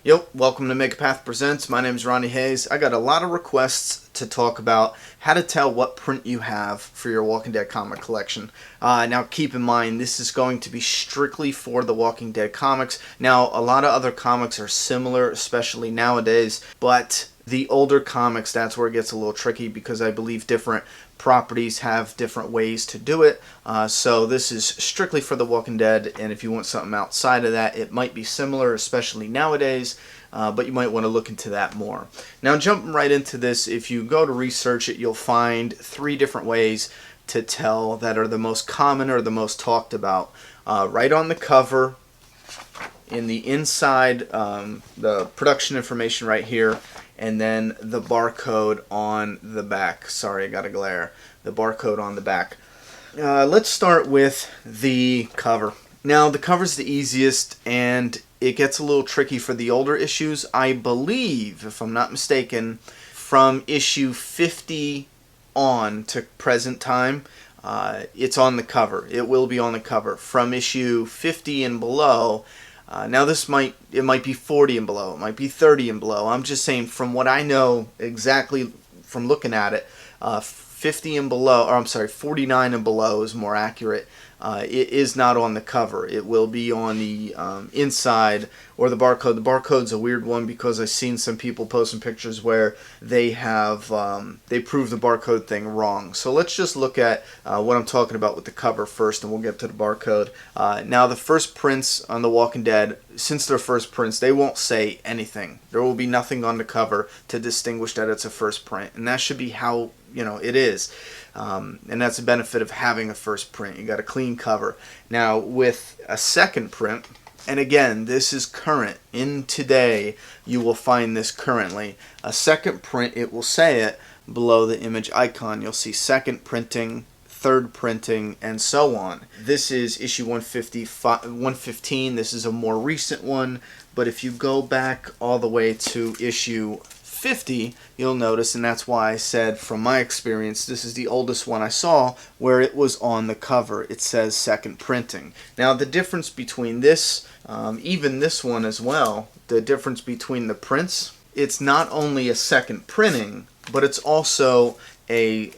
Yo, welcome to Make a Path Presents. My name is Ronnie Hayes. I got a lot of requests to talk about how to tell what print you have for your Walking Dead comic collection. Now keep in mind, this is going to be strictly for the Walking Dead comics. Now, a lot of other comics are similar, especially nowadays, but the older comics, that's where it gets a little tricky because I believe different properties have different ways to do it. So this is strictly for The Walking Dead, and if you want something outside of that, it might be similar, especially nowadays, but you might want to look into that more. Now, jumping right into this, if you go to research it, you'll find 3 different ways to tell that are the most common or the most talked about. Right on the cover, in the inside, the production information right here, and then the barcode on the back. Sorry, I got a glare. The barcode on the back. Let's start with the cover. Now, the cover's the easiest, and it gets a little tricky for the older issues. I believe, if I'm not mistaken, from issue 50 on to present time, it's on the cover. It will be on the cover. From issue 50 and below, now it might be 40 and below, it might be 30 and below. I'm just saying from what I know exactly from looking at it, 50 and below, or I'm sorry, 49 and below is more accurate. It is not on the cover. It will be on the inside or the barcode. The barcode's a weird one because I've seen some people posting pictures where they have they prove the barcode thing wrong. So let's just look at what I'm talking about with the cover first, and we'll get to the barcode. Now, the first prints on The Walking Dead, since they're first prints, they won't say anything. There will be nothing on the cover to distinguish that it's a first print, and that should be how it is. And that's the benefit of having a first print. You got a clean cover. Now, with a second print, and again, this is current. In today, you will find this currently. A second print, it will say it below the image icon. You'll see second printing, third printing, and so on. This is issue 115. This is a more recent one, but if you go back all the way to issue 50, you'll notice, and that's why I said from my experience, this is the oldest one I saw where it was on the cover. It says second printing. Now, the difference between this, even this one as well, the difference between the prints, it's not only a second printing, but it's also a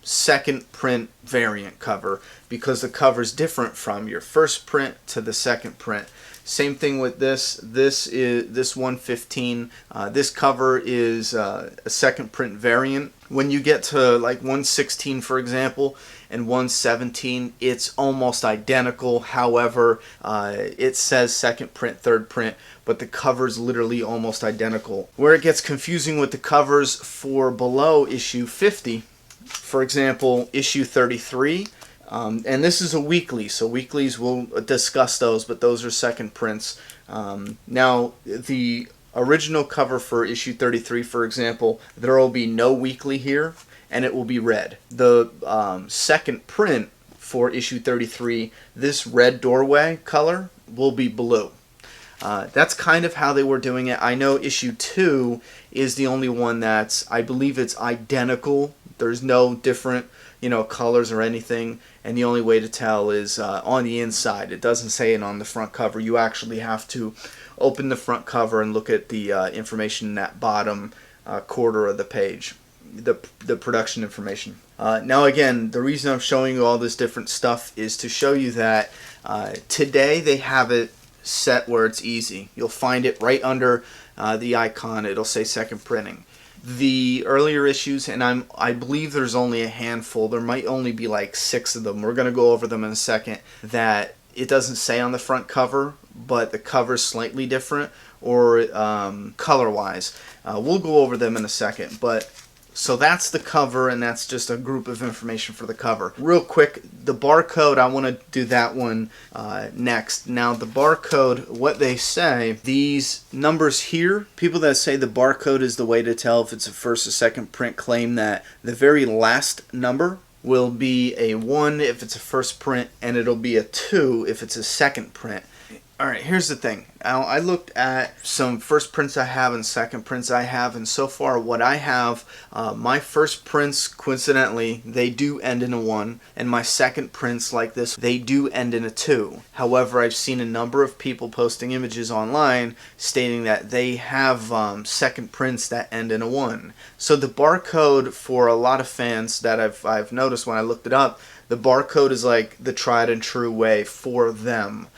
second print variant cover, because the cover's different from your first print to the second print. Same thing with this. This is this 115. This cover is a second print variant. When you get to like 116, for example, and 117, it's almost identical. However, it says second print, third print, but the cover's literally almost identical. Where it gets confusing with the covers for below issue 50, for example, issue 33. And this is a weekly, so weeklies we'll discuss those, but those are second prints. Now, the original cover for issue 33, for example, there will be no weekly here, and it will be red. The second print for issue 33, this red doorway color will be blue. That's kind of how they were doing it. I know issue 2 is the only one that's, I believe it's identical. There's no different colors or anything, and the only way to tell is on the inside. It doesn't say it on the front cover. You actually have to open the front cover and look at the information in that bottom quarter of the page, the production information. Now, again, the reason I'm showing you all this different stuff is to show you that today they have it set where it's easy. You'll find it right under the icon. It'll say second printing. The earlier issues, and I believe there's only a handful, there might only be like 6 of them, we're going to go over them in a second, that it doesn't say on the front cover, but the cover's slightly different, or color-wise. We'll go over them in a second, but so that's the cover, and that's just a group of information for the cover. Real quick, the barcode, I want to do that one next. Now, the barcode, what they say, these numbers here, people that say the barcode is the way to tell if it's a first or second print claim that the very last number will be a 1 if it's a first print, and it'll be a 2 if it's a second print. Alright, here's the thing. Now, I looked at some first prints I have and second prints I have, and so far what I have, my first prints, coincidentally, they do end in a 1, and my second prints like this, they do end in a 2. However, I've seen a number of people posting images online stating that they have second prints that end in a 1. So the barcode, for a lot of fans that I've noticed when I looked it up, the barcode is like the tried and true way for them.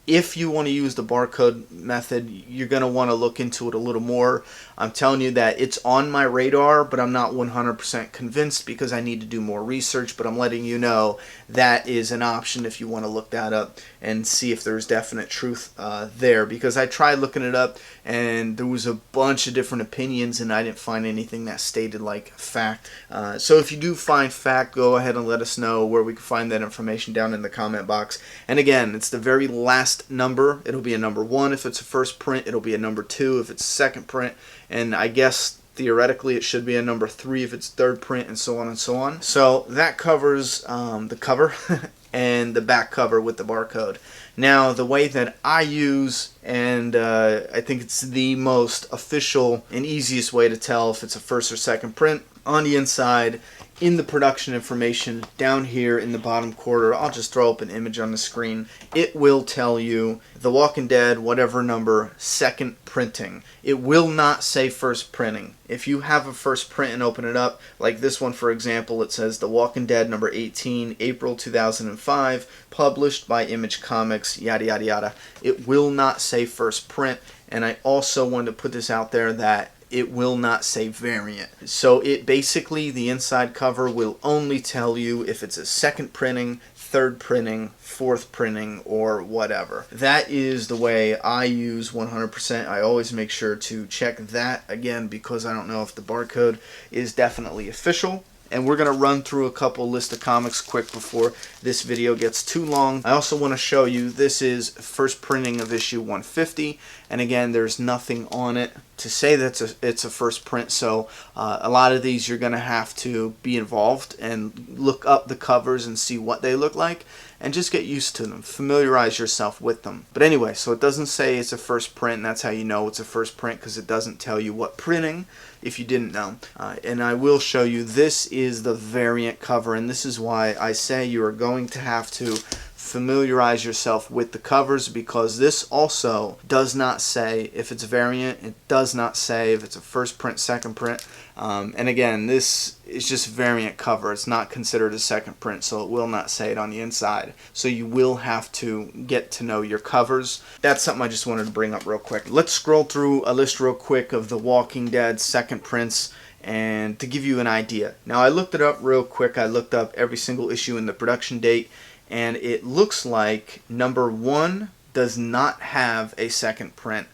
If you want to use the barcode method, you're going to want to look into it a little more. I'm telling you that it's on my radar, but I'm not 100% convinced because I need to do more research, but I'm letting you know that is an option if you want to look that up and see if there's definite truth there, because I tried looking it up and there was a bunch of different opinions and I didn't find anything that stated like fact. So if you do find fact, go ahead and let us know where we can find that information down in the comment box. And again, it's the very last number. It'll be a number 1 if it's a first print. It'll be a number 2 if it's a second print. And I guess theoretically it should be a number 3 if it's third print, and so on and so on. So that covers the cover and the back cover with the barcode. Now the way that I use, and I think it's the most official and easiest way to tell if it's a first or second print, on the inside, in the production information down here in the bottom corner, I'll just throw up an image on the screen. It will tell you The Walking Dead, whatever number, second printing. It will not say first printing. If you have a first print and open it up, like this one for example, it says The Walking Dead number 18, April 2005, published by Image Comics, yada yada yada. It will not say first print, and I also wanted to put this out there that it will not say variant. So it basically, the inside cover will only tell you if it's a second printing, third printing, fourth printing, or whatever. That is the way I use 100%. I always make sure to check that again because I don't know if the barcode is definitely official. And we're going to run through a couple list of comics quick before this video gets too long. I also want to show you this is first printing of issue 150, and again there's nothing on it to say that it's a first print, so a lot of these you're going to have to be involved and look up the covers and see what they look like and just get used to them, familiarize yourself with them. But anyway, so it doesn't say it's a first print, and that's how you know it's a first print, because it doesn't tell you what printing, if you didn't know. And I will show you, this is the variant cover, and this is why I say you are going to have to familiarize yourself with the covers, because this also does not say if it's a variant. It does not say if it's a first print, second print. And again, this is just variant cover. It's not considered a second print, so it will not say it on the inside. So you will have to get to know your covers. That's something I just wanted to bring up real quick. Let's scroll through a list real quick of The Walking Dead second prints, and to give you an idea. Now I looked it up real quick. I looked up every single issue and the production date, and it looks like number 1 does not have a second print.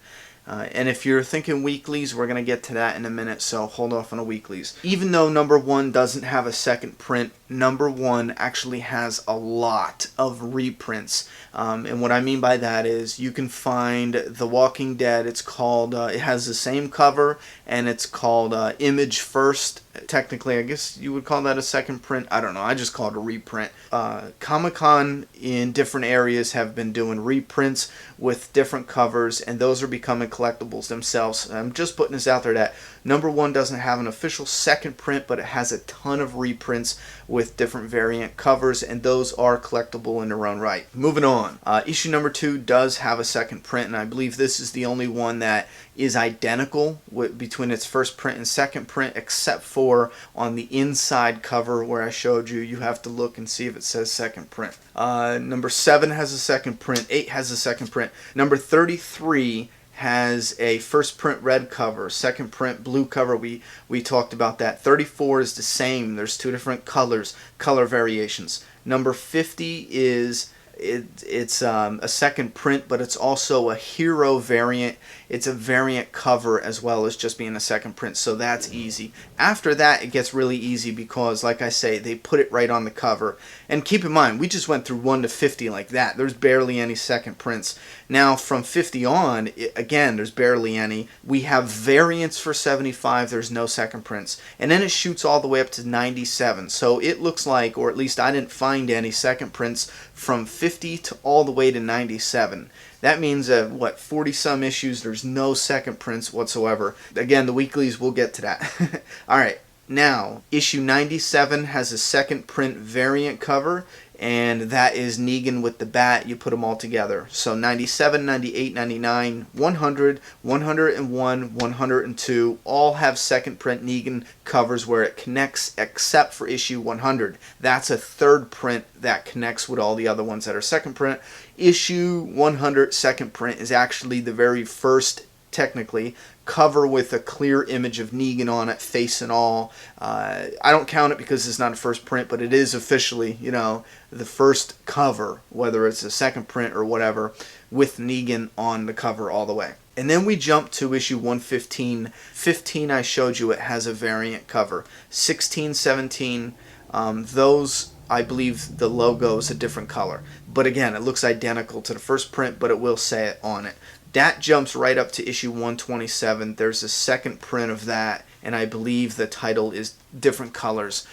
And if you're thinking weeklies, we're going to get to that in a minute, so hold off on the weeklies. Even though number 1 doesn't have a second print, number 1 actually has a lot of reprints. And what I mean by that is you can find The Walking Dead. It's called, it has the same cover, and it's called Image First. Technically, I guess you would call that a second print. I don't know. I just call it a reprint. Comic-Con in different areas have been doing reprints with different covers, and those are becoming collectibles themselves. I'm just putting this out there that number 1 doesn't have an official second print, but it has a ton of reprints with different variant covers, and those are collectible in their own right. Moving on. Issue number 2 does have a second print, and I believe this is the only one that is identical between its first print and second print, except for on the inside cover where I showed you, you have to look and see if it says second print. Number 7 has a second print. 8 has a second print. Number 33 has a first print red cover, second print blue cover. We talked about that. 34 is the same. There's 2 different colors, color variations. Number 50 is it's a second print, but it's also a hero variant. It's a variant cover as well as just being a second print, so that's easy. After that, it gets really easy because, like I say, they put it right on the cover. And keep in mind, we just went through 1 to 50 like that. There's barely any second prints. Now, from 50 on, again, there's barely any. We have variants for 75. There's no second prints. And then it shoots all the way up to 97. So it looks like, or at least I didn't find any second prints from 50 to all the way to 97. That means what, 40 some issues, there's no second prints whatsoever. Again, the weeklies, we'll get to that. All right, now issue 97 has a second print variant cover, and that is Negan with the bat. You put them all together. So 97, 98, 99, 100, 101, 102 all have second print Negan covers where it connects, except for issue 100. That's a third print that connects with all the other ones that are second print. Issue 100 second print is actually the very first, technically, cover with a clear image of Negan on it, face and all. I don't count it because it's not a first print, but it is officially, you know, the first cover, whether it's a second print or whatever, with Negan on the cover all the way. And then we jump to issue 115. 15, I showed you, it has a variant cover. 16, 17, those, I believe the logo is a different color. But again, it looks identical to the first print, but it will say it on it. That jumps right up to issue 127. There's a second print of that, and I believe the title is different colors.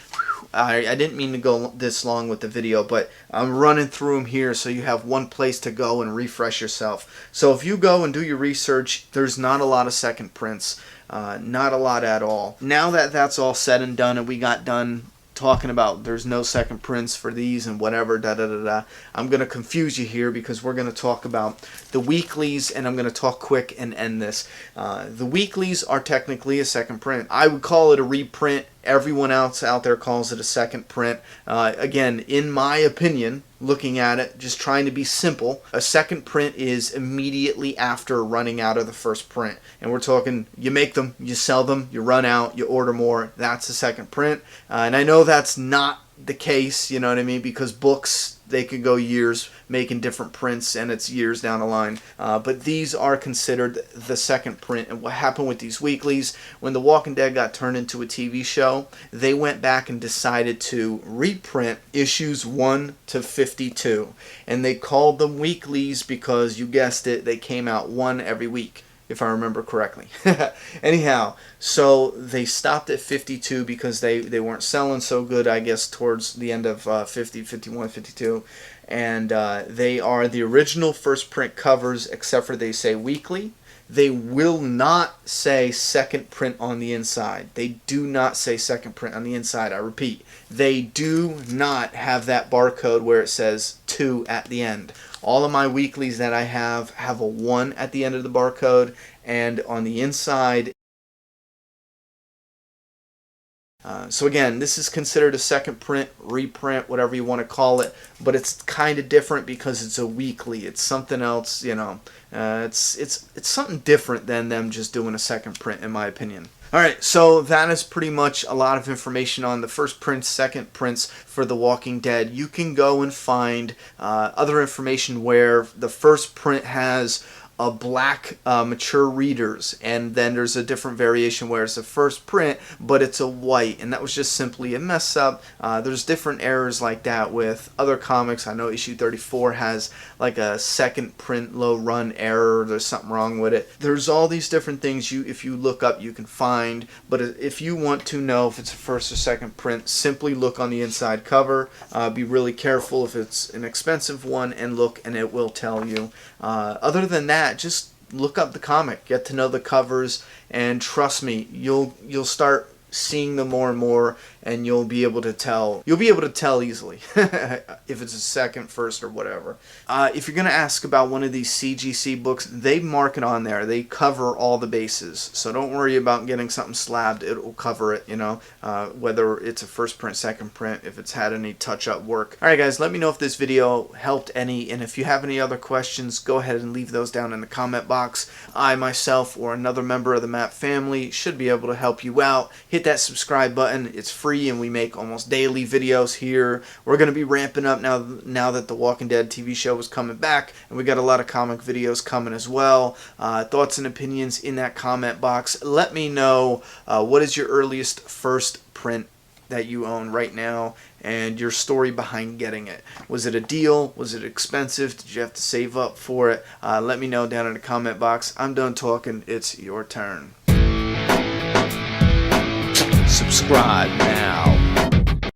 I didn't mean to go this long with the video, but I'm running through them here so you have one place to go and refresh yourself. So if you go and do your research, there's not a lot of second prints. Not a lot at all. Now that that's all said and done and we got done talking about there's no second prints for these and whatever, I'm going to confuse you here because we're going to talk about the weeklies, and I'm going to talk quick and end this. The weeklies are technically a second print. I would call it a reprint. Everyone else out there calls it a second print. Again, in my opinion, looking at it, just trying to be simple, a second print is immediately after running out of the first print. And we're talking, you make them, you sell them, you run out, you order more, that's a second print. And I know that's not the case, you know what I mean, because books, they could go years making different prints and it's years down the line. But these are considered the second print. And what happened with these weeklies, when The Walking Dead got turned into a TV show, they went back and decided to reprint issues 1 to 52. And they called them weeklies because, you guessed it, they came out one every week, if I remember correctly. Anyhow, so they stopped at 52 because they weren't selling so good, I guess, towards the end of 50, 51, 52. And they are the original first print covers, except for they say weekly. They will not say second print on the inside. They do not say second print on the inside. I repeat, they do not have that barcode where it says 2 at the end. All of my weeklies that I have a 1 at the end of the barcode, and on the inside. So again, this is considered a second print, reprint, whatever you want to call it, but it's kind of different because it's a weekly. It's something else, you know. It's something different than them just doing a second print, in my opinion. Alright, so that is pretty much a lot of information on the first prints, second prints for The Walking Dead. You can go and find other information where the first print has a black mature readers, and then there's a different variation where it's a first print but it's a white, and that was just simply a mess up. There's different errors like that with other comics. I know issue 34 has like a second print low run error. There's something wrong with it. There's all these different things if you look up you can find, but if you want to know if it's a first or second print, simply look on the inside cover. Be really careful if it's an expensive one, and look, and it will tell you. Other than that, just look up the comic, get to know the covers, and trust me, you'll start seeing them more and more, and you'll be able to tell. You'll be able to tell easily if it's a second, first, or whatever. If you're going to ask about one of these CGC books, they mark it on there. They cover all the bases, so don't worry about getting something slabbed. It will cover it, you know, whether it's a first print, second print, if it's had any touch-up work. Alright guys, let me know if this video helped any, and if you have any other questions, go ahead and leave those down in the comment box. I, myself, or another member of the Map family should be able to help you out. Hit that subscribe button. It's free, and we make almost daily videos here. We're going to be ramping up now that The Walking Dead TV show is coming back, and we got a lot of comic videos coming as well. Thoughts and opinions in that comment box. Let me know what is your earliest first print that you own right now, and your story behind getting it. Was it a deal? Was it expensive? Did you have to save up for it? Let me know down in the comment box. I'm done talking. It's your turn. Subscribe now.